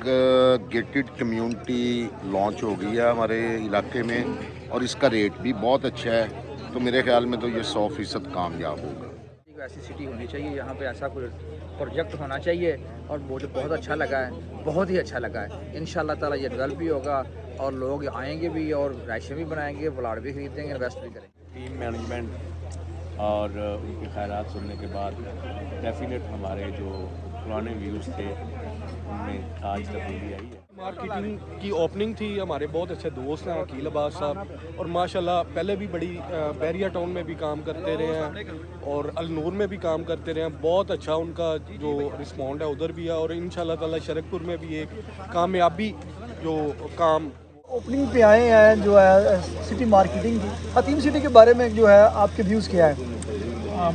Gated community launch हो गई है हमारे इलाके में और इसका रेट भी बहुत अच्छा है, तो मेरे ख्याल में तो ये 100% कामयाब होगा। ऐसी सिटी होनी चाहिए, यहाँ पे ऐसा कोई प्रोजेक्ट होना चाहिए और मुझे बहुत अच्छा लगा है, बहुत ही अच्छा लगा है। इंशाल्लाह ताला ये डेवलप भी होगा और लोग आएंगे भी और राइशें भी बनाएंगे, प्लाट भी खरीदेंगे, इन्वेस्ट भी करेंगे। टीम मैनेजमेंट और उनके ख़यालात सुनने के बाद डेफिनेट हमारे जो पुराने व्यूज़ थे उनमें आज तब्दीली आई है। मार्केटिंग की ओपनिंग थी, हमारे बहुत अच्छे दोस्त हैं अकील अब्बास साहब, और माशाल्लाह पहले भी बड़ी बैरिया टाउन में भी काम करते रहे हैं और अलनूर में भी काम करते रहे हैं। बहुत अच्छा उनका जो रिस्पॉन्ड है उधर भी है और इंशाल्लाह ताला शरकपुर में भी एक कामयाबी जो काम ओपनिंग पे आए हैं जो है सिटी मार्केटिंग की। हतीम सिटी के बारे में जो है आपके व्यूज़ क्या है?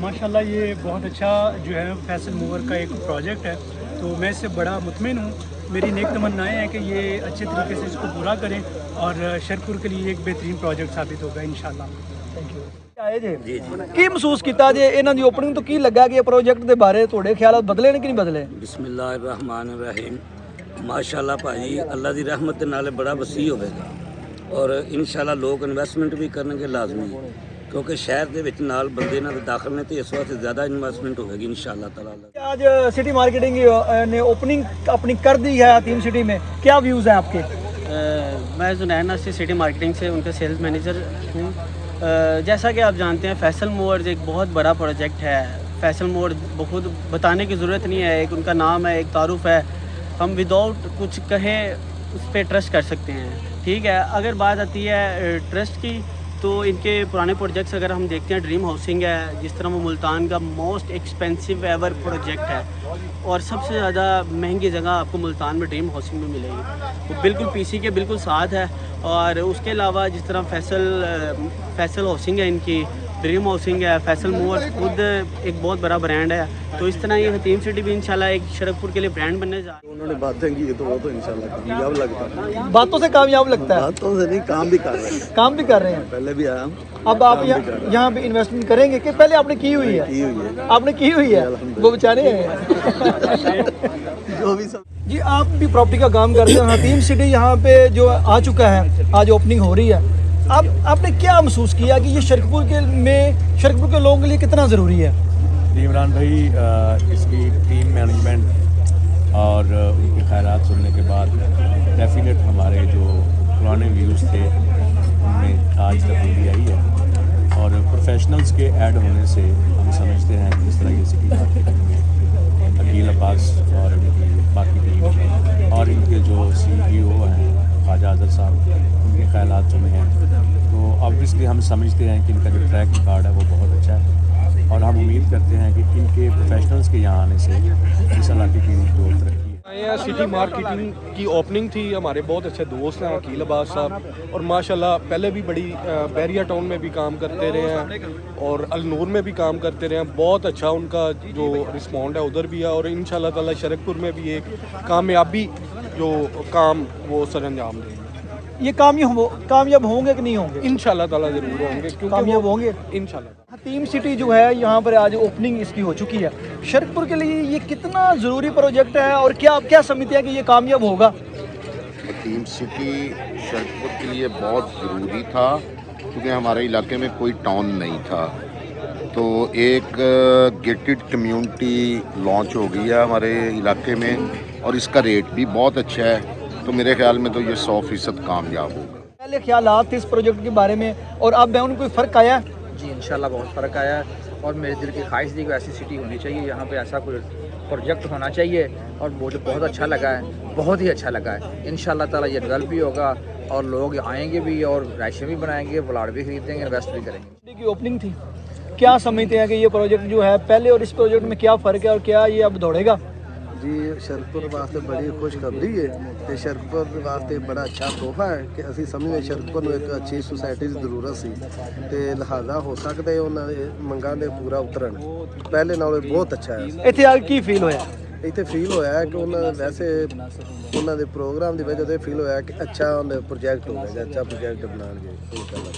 माशाल्लाह ये बहुत अच्छा जो है फैसल मूवर का एक प्रोजेक्ट है, तो मैं इससे बड़ा मुतमिन हूँ। मेरी नेक तमन्नाएं हैं कि ये अच्छे तरीके से इसको पूरा करें और शरकपुर के लिए एक बेहतरीन प्रोजेक्ट साबित होगा इंशाल्लाह। Thank you. ਆਏ ਜੇ ਕੀ ਮਹਿਸੂਸ ਕੀਤਾ ਜੇ ਇਹਨਾਂ ਦੀ ਓਪਨਿੰਗ ਤੋਂ? ਕੀ ਲੱਗਾ ਕਿ ਇਹ ਪ੍ਰੋਜੈਕਟ ਦੇ ਬਾਰੇ ਤੁਹਾਡੇ ਖਿਆਲਾਤ ਬਦਲੇ ਨੇ ਕਿ ਨਹੀਂ ਬਦਲੇ? ਬਿਸਮਿਲ੍ਲਾਹਿਰਰਹਿਮਾਨਿਰਰਹੀਮ। ਮਾਸ਼ਾਅੱਲਾ ਭਾਜੀ, ਅੱਲਾ ਦੀ ਰਹਿਮਤ ਦੇ ਨਾਲ ਬੜਾ ਵਸੀ ਹੋਵੇਗਾ ਔਰ ਇਨਸ਼ਾਅੱਲਾ ਲੋਕ ਇਨਵੈਸਟਮੈਂਟ ਵੀ ਕਰਨਗੇ ਲਾਜ਼ਮੀ, ਕਿਉਂਕਿ ਸ਼ਹਿਰ ਦੇ ਵਿੱਚ ਨਾਲ ਬੰਦੇ ਨਾਲ ਦਾਖਲ ਨੇ ਤੇ ਇਸ ਵਾਸਤੇ ਜ਼ਿਆਦਾ ਇਨਵੈਸਟਮੈंट होगी इंशाअल्लाह ताला। आज सिटी मार्केटिंग ने ओपनिंग अपनी कर दी है हतीम सिटी में, क्या व्यूज़ हैं आपके? मैं जुनैन नासिर सिटी मार्केटिंग से उनका सेल्स मैनेजर हूँ। जैसा कि आप जानते हैं फैसल मूवर्स एक बहुत बड़ा प्रोजेक्ट है। फैसल मूवर्स बहुत बताने की ज़रूरत नहीं है, एक उनका नाम है, एक तारुफ है, हम विदाउट कुछ कहे उस पर ट्रस्ट कर सकते हैं। ठीक है, अगर बात आती है ट्रस्ट की तो इनके पुराने प्रोजेक्ट्स अगर हम देखते हैं, ड्रीम हाउसिंग है, जिस तरह वो मुल्तान का मोस्ट एक्सपेंसिव एवर प्रोजेक्ट है और सबसे ज़्यादा महंगी जगह आपको मुल्तान में ड्रीम हाउसिंग में मिलेगी, वो बिल्कुल पीसी के बिल्कुल साथ है। और उसके अलावा जिस तरह फैसल हाउसिंग है, इनकी ड्रीम हाउसिंग है, फैसल मूवर्स खुद एक बहुत बड़ा ब्रांड है, तो इस तरह ये हतीम सिटी भी इंशाल्लाह एक शरकपुर के लिए ब्रांड बनने जा रही है। उन्होंने बातें की तो वो तो इंशाल्लाह कामयाब लगता है। बातों से कामयाब लगता है? बातों से नहीं, काम भी कर रहे हैं। काम भी कर रहे हैं, पहले भी आया। अब आप यहाँ पे इन्वेस्टमेंट करेंगे कि पहले आपने की हुई है? की हुई है। आपने की हुई है, वो बेचारे हैं। जो भी सब जी, आप भी प्रॉपर्टी का काम करते हैं, हतीम सिटी यहाँ पे जो आ चुका है, आज ओपनिंग हो रही है, आपने क्या महसूस किया कि ये शरकपुर के लोगों के लिए कितना ज़रूरी है? इमरान भाई, इसकी टीम मैनेजमेंट और उनके ख़यालात सुनने के बाद डेफिनेट हमारे जो पुराने व्यूज़ थे उनमें आज तब्दीली आई है और प्रोफेशनल्स के ऐड होने से हम समझते हैं कि इस तरह की सिटी मार्केटिंग में अकील अब्बास और इनकी बाकी टीम और इनके जो CEO हैं ख्वाजा आज़र साहब, उनके ख़यालात सुने हैं तो ऑब्वियसली हम समझते हैं कि इनका जो ट्रैक रिकॉर्ड है वो बहुत अच्छा है और हम उम्मीद करते हैं कि इनके प्रोफेशनल्स के यहाँ आने से इस इलाके की जो तरक्की है। सिटी मार्केटिंग की ओपनिंग थी, हमारे बहुत अच्छे दोस्त हैं अकील अब्बास साहब, और माशाल्लाह पहले भी बड़ी बैरिया टाउन में भी काम करते रहे हैं और अलनूर में भी काम करते रहे हैं। बहुत अच्छा उनका जो रिस्पॉन्ड है उधर भी है और इंशाल्लाह ताला शरकपुर में भी एक कामयाबी जो काम वो सर अंजाम देंगे। ये कामयाब होंगे कि नहीं होंगे? इंशाल्लाह ताला ज़रूर होंगे, क्योंकि कामयाब होंगे इंशाल्लाह। हतीम सिटी जो है यहाँ पर आज ओपनिंग इसकी हो चुकी है, शरकपुर के लिए ये कितना ज़रूरी प्रोजेक्ट है और क्या आप क्या समझते हैं कि ये कामयाब होगा? हतीम सिटी शरकपुर के लिए बहुत ज़रूरी था क्योंकि हमारे इलाके में कोई टाउन नहीं था, तो एक गेटेड कम्युनिटी लॉन्च हो गई है हमारे इलाके में और इसका रेट भी बहुत अच्छा है, तो मेरे ख्याल में तो ये 100% कामयाब होगा। पहले ख्यालात थे इस प्रोजेक्ट के बारे में और अब में उनको कोई फ़र्क आया? जी इंशाल्लाह बहुत फ़र्क आया है और मेरे दिल की ख्वाहिश थी कि ऐसी सिटी होनी चाहिए, यहाँ पे ऐसा कोई प्रोजेक्ट होना चाहिए और मुझे बहुत अच्छा लगा है, बहुत ही अच्छा लगा है। इंशाल्लाह ताला ये डेवलप भी होगा और लोग आएंगे भी और राइशें भी बनाएंगे, प्लाट भी खरीदेंगे, इन्वेस्ट भी करेंगे। सिटी की ओपनिंग थी, क्या समझते हैं कि ये प्रोजेक्ट जो है पहले और इस प्रोजेक्ट में क्या फ़र्क है और क्या ये अब दौड़ेगा? जी शरकपुर वास्ते बड़ी खुशखबरी है कि शरकपुर वास्ते बड़ा अच्छा तोहफा है कि असी समझने शरकपुर में एक अच्छी सोसाइटी की जरूरत सी ते लिहाजा हो सकता है उन्होंने मंगां दे पूरा उतरन पहले नालों बहुत अच्छा है। इत्थे आ की फील होया? इतने फील होया है कि उन्होंने वैसे उन्होंने प्रोग्राम की वजह से फील होया कि अच्छा उन्हें प्रोजेक्ट हो गया, अच्छा प्रोजेक्ट बनाएंगे इंशाल्लाह।